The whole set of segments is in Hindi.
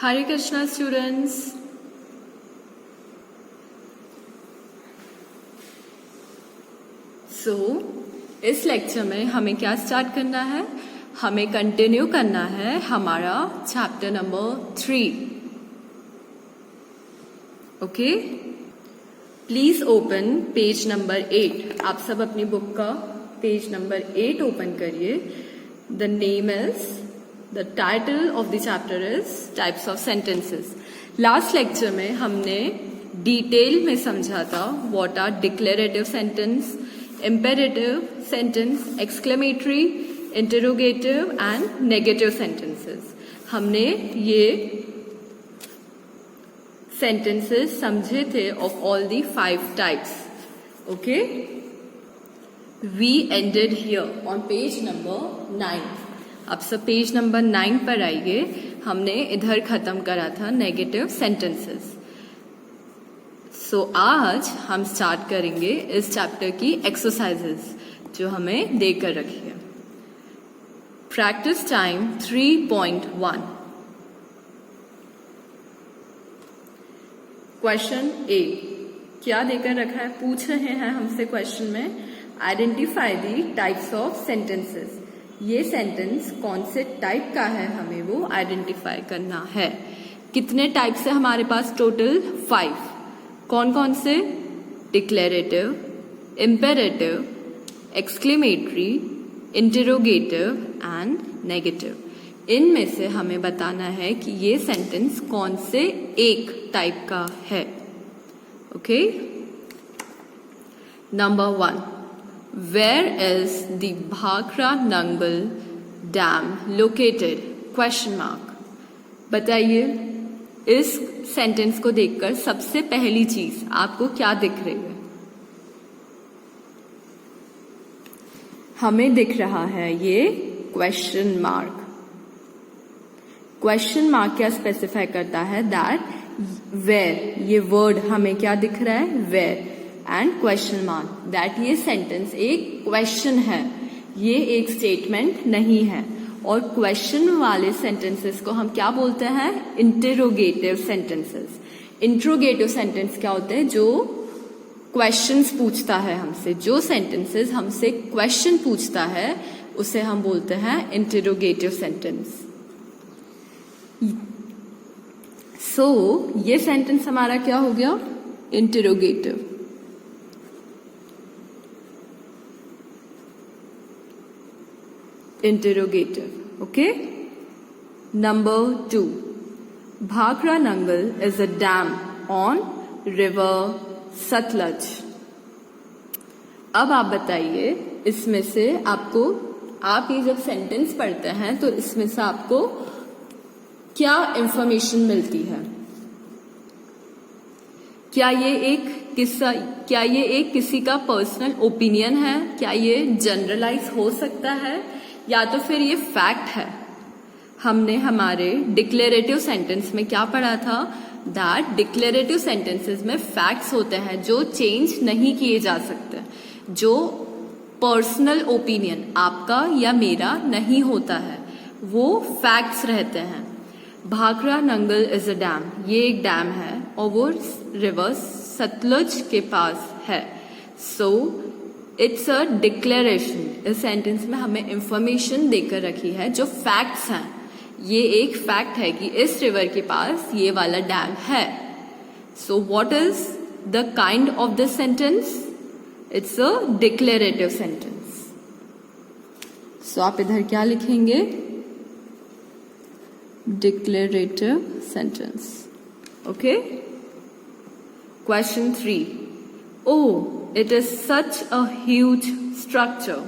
Hare Krishna students. So, इस लेक्चर में हमें क्या स्टार्ट करना है? हमें कंटिन्यू करना है हमारा chapter number 3. Okay? Please open page number 8. आप सब अपनी बुक का पेज नंबर 8 ओपन करिए. The name is The title of the chapter is Types of Sentences. Last lecture में हमने डिटेल में समझा था what are declarative sentence, imperative sentence, exclamatory, interrogative and negative sentences. हमने ये sentences समझे थे of all the 5 types. Okay? We ended here on page number 9. अब सब पेज नंबर 9 पर आइए. हमने इधर खत्म करा था नेगेटिव सेंटेंसेस. सो आज हम स्टार्ट करेंगे इस चैप्टर की एक्सरसाइजेस जो हमें देकर रखी है. Practice time 3.1. क्वेश्चन ए. क्या देकर रखा है? पूछ रहे हैं हमसे क्वेश्चन में identify the types of sentences. ये सेंटेंस कौन से टाइप का है हमें वो आइडेंटिफाई करना है. कितने टाइप से हमारे पास? टोटल 5. कौन कौन से? Declarative, imperative, exclamatory, interrogative and negative. इनमें से हमें बताना है कि ये सेंटेंस कौन से एक टाइप का है. Okay? Number 1. Where is the Bhakra Nangal Dam located? Question mark. बताइए इस सेंटेंस को देखकर सबसे पहली चीज आपको क्या दिख रही है? हमें दिख रहा है ये क्वेश्चन मार्क. क्वेश्चन मार्क क्या स्पेसिफाई करता है? That where. ये वर्ड हमें क्या दिख रहा है? Where and question mark. That ये सेंटेंस एक क्वेश्चन है, ये एक स्टेटमेंट नहीं है. और क्वेश्चन वाले सेंटेंसेस को हम क्या बोलते हैं? Interrogative sentences. इंट्रोगेटिव सेंटेंस क्या होते हैं? जो क्वेश्चंस पूछता है हमसे. जो सेंटेंसेस हमसे क्वेश्चन पूछता है उसे हम बोलते हैं इंटरोगेटिव सेंटेंस. सो ये सेंटेंस हमारा क्या हो गया? Interrogative. Interrogative. Okay? Number 2. Bhakra Nangal is a dam on river Satluj. अब आप बताइए इसमें से आपको, आप ये जब सेंटेंस पढ़ते हैं तो इसमें से आपको क्या इंफॉर्मेशन मिलती है? क्या ये एक किसी का पर्सनल ओपिनियन है? क्या ये जनरलाइज हो सकता है या तो फिर ये फैक्ट है? हमने हमारे डिक्लेरेटिव सेंटेंस में क्या पढ़ा था? दैट डिक्लेरेटिव सेंटेंसेस में फैक्ट्स होते हैं जो चेंज नहीं किए जा सकते, जो पर्सनल ओपिनियन आपका या मेरा नहीं होता है, वो फैक्ट्स रहते हैं. Bhakra Nangal is a dam. ये एक डैम है और वो रिवर सतलुज के पास है. So it's a declaration. इस सेंटेंस में हमें इंफॉर्मेशन देकर रखी है जो फैक्ट्स हैं. ये एक फैक्ट है कि इस रिवर के पास ये वाला डैम है. So what is the kind of this sentence? It's a declarative sentence. So आप इधर क्या लिखेंगे? Declarative sentence. Okay? Question 3. Oh, it is such a huge structure.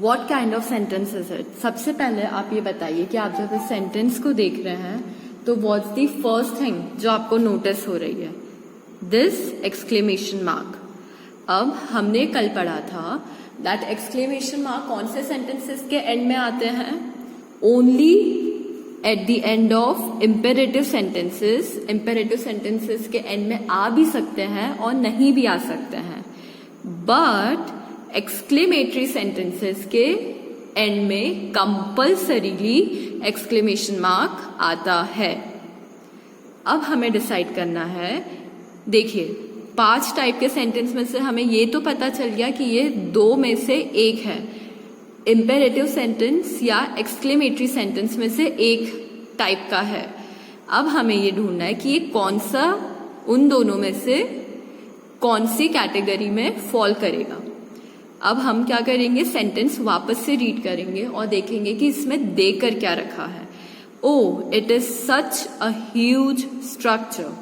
What kind of sentence is it? सबसे पहले आप ये बताइए कि आप जब इस सेंटेंस को देख रहे हैं तो what's the first thing जो आपको नोटिस हो रही है? This exclamation mark. अब हमने कल पढ़ा था that exclamation mark कौन से sentences के end में आते हैं? Only at the end of imperative sentences. imperative sentences के end में आ भी सकते हैं और नहीं भी आ सकते हैं. But exclamatory sentences के एंड में कंपल्सरीली एक्सक्लेमेशन मार्क आता है। अब हमें डिसाइड करना है, देखिए 5 टाइप के सेंटेंस में से हमें ये तो पता चल गया कि ये 2 में से एक है, इम्पेरेटिव सेंटेंस या एक्सक्लेमेटरी सेंटेंस में से एक टाइप का है। अब हमें ये ढूंढना है कि ये कौन सा उन दोनों में से कौन सी कैटेगरी में फॉल करेगा। अब हम क्या करेंगे, सेंटेंस वापस से रीड करेंगे और देखेंगे कि इसमें देकर क्या रखा है। Oh, it is such a huge structure.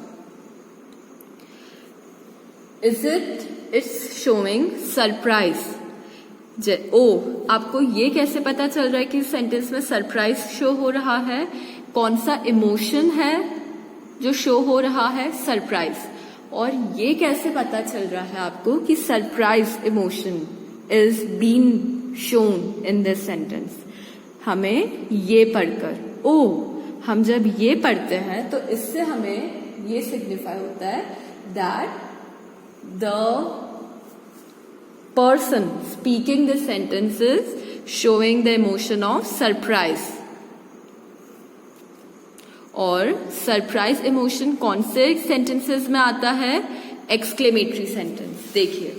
It's showing surprise. आपको ये कैसे पता चल रहा है कि सेंटेंस में सरप्राइज शो हो रहा है? कौन सा इमोशन है जो शो हो रहा है? सरप्राइज। और ये कैसे पता चल रहा है आपको कि surprise emotion is been shown in this sentence? हमें ये पढ़कर, हम जब ये पढ़ते हैं तो इससे हमें ये सिग्निफाई होता है that the person speaking this sentence is showing the emotion of surprise. और सरप्राइज इमोशन कौन से सेंटेंसेस में आता है? Exclamatory sentence. देखिए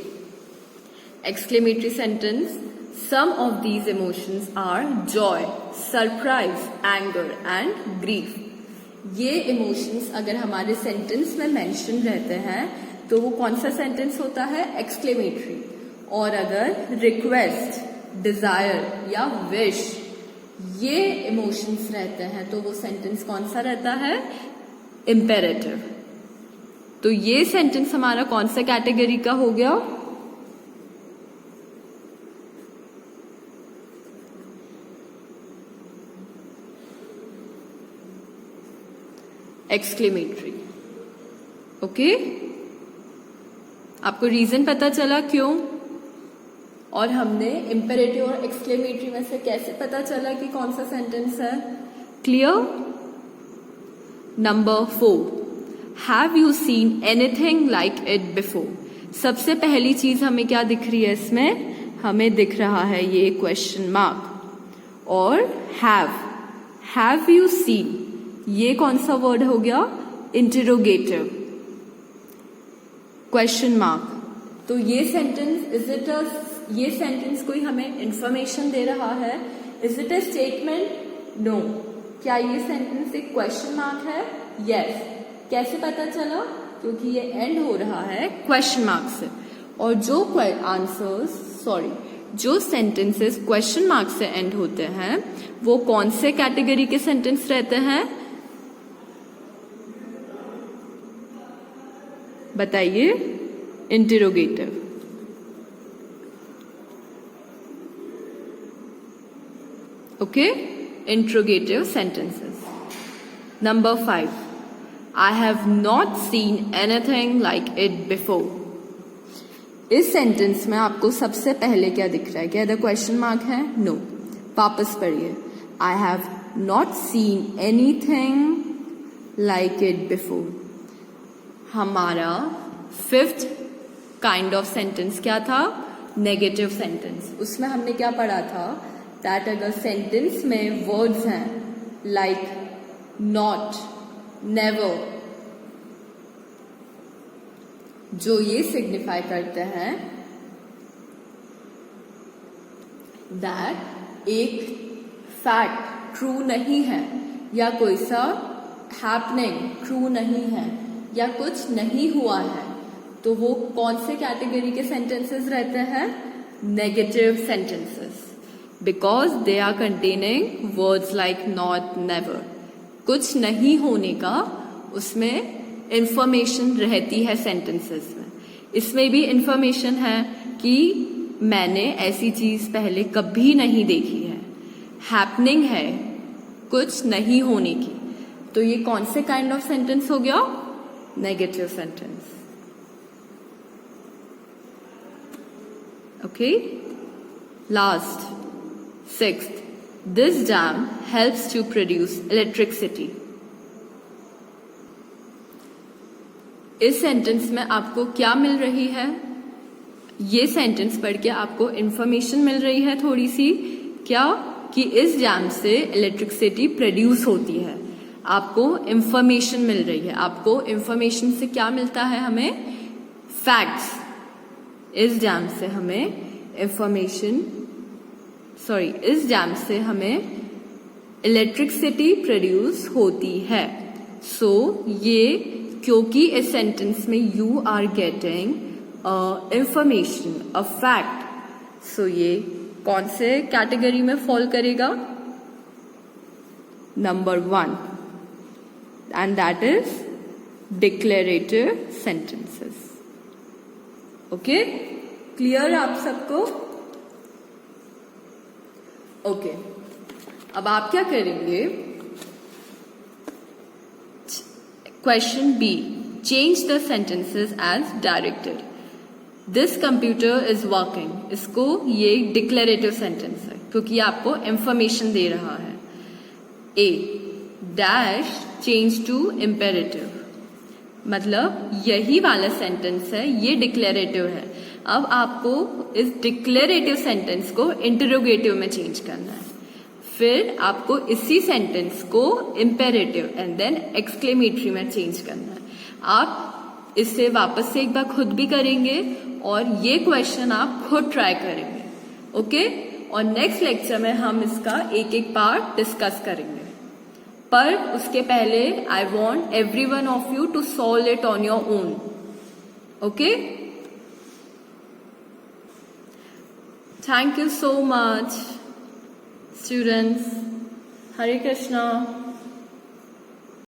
exclamatory sentence, some of these emotions are joy, surprise, anger and grief. ये emotions अगर हमारे सेंटेंस में मेंशन रहते हैं तो वो कौन सा सेंटेंस होता है? एक्सक्लेमेटरी। और अगर रिक्वेस्ट, डिजायर या विश ये इमोशंस रहते हैं तो वो सेंटेंस कौन सा रहता है? इम्पेरेटिव। तो ये सेंटेंस हमारा कौन सा कैटेगरी का हो गया? एक्सक्लेमेटरी। ओके, आपको रीजन पता चला क्यों? और हमने इम्पेरेटिव और एक्सक्लेमेटरी में से कैसे पता चला कि कौन सा सेंटेंस है? Clear? Number 4, have you seen anything like it before? सबसे पहली चीज हमें क्या दिख रही है इसमें? हमें दिख रहा है ये क्वेश्चन मार्क। और हैव यू सीन, ये कौन सा वर्ड हो गया? Interrogative, question mark. तो ये सेंटेंस ये सेंटेंस कोई हमें इंफॉर्मेशन दे रहा है? Is it a statement? No. क्या ये सेंटेंस एक क्वेश्चन मार्क है? यस। कैसे पता चला? क्योंकि ये एंड हो रहा है क्वेश्चन मार्क से। और जो सेंटेंसेस क्वेश्चन मार्क से एंड होते हैं वो कौन से कैटेगरी के सेंटेंस रहते हैं? बताइए। Interrogative. Okay, interrogative sentences. Number 5, I have not seen anything like it before. इस सेंटेंस में आपको सबसे पहले क्या दिख रहा है? क्या द क्वेश्चन मार्क है? नो। वापस पढ़िए। I have not seen anything like it before. हमारा 5th काइंड ऑफ सेंटेंस क्या था? Negative sentence. उसमें हमने क्या पढ़ा था? दैट अगर सेंटेंस में वर्ड्स हैं लाइक नॉट, नेवर, जो ये सिग्निफाई करते हैं दैट एक फैक्ट ट्रू नहीं है या कोई सा हैपनिंग ट्रू नहीं है या कुछ नहीं हुआ है, तो वो कौन से कैटेगरी के सेंटेंसेस रहते हैं? Negative sentences, because they are containing words like not, never. कुछ नहीं होने का उसमें इंफॉर्मेशन रहती है सेंटेंसेस में। इसमें भी इंफॉर्मेशन है कि मैंने ऐसी चीज पहले कभी नहीं देखी है, हैपनिंग है कुछ नहीं होने की। तो ये कौन से काइंड ऑफ सेंटेंस हो गया? Negative sentence. Okay, last 6th, this dam helps to produce electricity. इस सेंटेंस में आपको क्या मिल रही है? ये सेंटेंस पढ़ के आपको इंफॉर्मेशन मिल रही है थोड़ी सी क्या कि इस जैम से इलेक्ट्रिसिटी प्रोड्यूस होती है, आपको इंफॉर्मेशन मिल रही है। आपको इंफॉर्मेशन से क्या मिलता है? हमें फैक्ट्स। इस जैम से हमें इंफॉर्मेशन, इस जैम से हमें इलेक्ट्रिसिटी प्रोड्यूस होती है। सो ये, क्योंकि इस सेंटेंस में you are getting information, a fact, so ये कौन से कैटेगरी में फॉल करेगा? Number 1, and that is declarative sentences. Okay, clear आप सबको? ओके, अब आप क्या करेंगे? Question B, change the sentences as directed. This computer is working, इसको ये डिक्लेरेटिव सेंटेंस है क्योंकि आपको इंफॉर्मेशन दे रहा है। ए डैश चेंज टू इम्पेरेटिव, मतलब यही वाला सेंटेंस है, ये डिक्लेरेटिव है। अब आपको इस डिक्लेरेटिव सेंटेंस को इंटरोगेटिव में चेंज करना है। फिर आपको इसी सेंटेंस को इम्पेरेटिव एंड देन एक्सक्लेमेटरी में चेंज करना है। आप इससे वापस से एक बार खुद भी करेंगे और ये क्वेश्चन आप खुद ट्राई करेंगे। ओके, और नेक्स्ट लेक्चर में हम इसका एक एक पार्ट डिस्कस करेंगे। पर उसके पहले I want every one of you to solve it on your own. Okay, thank you so much students. Hare Krishna.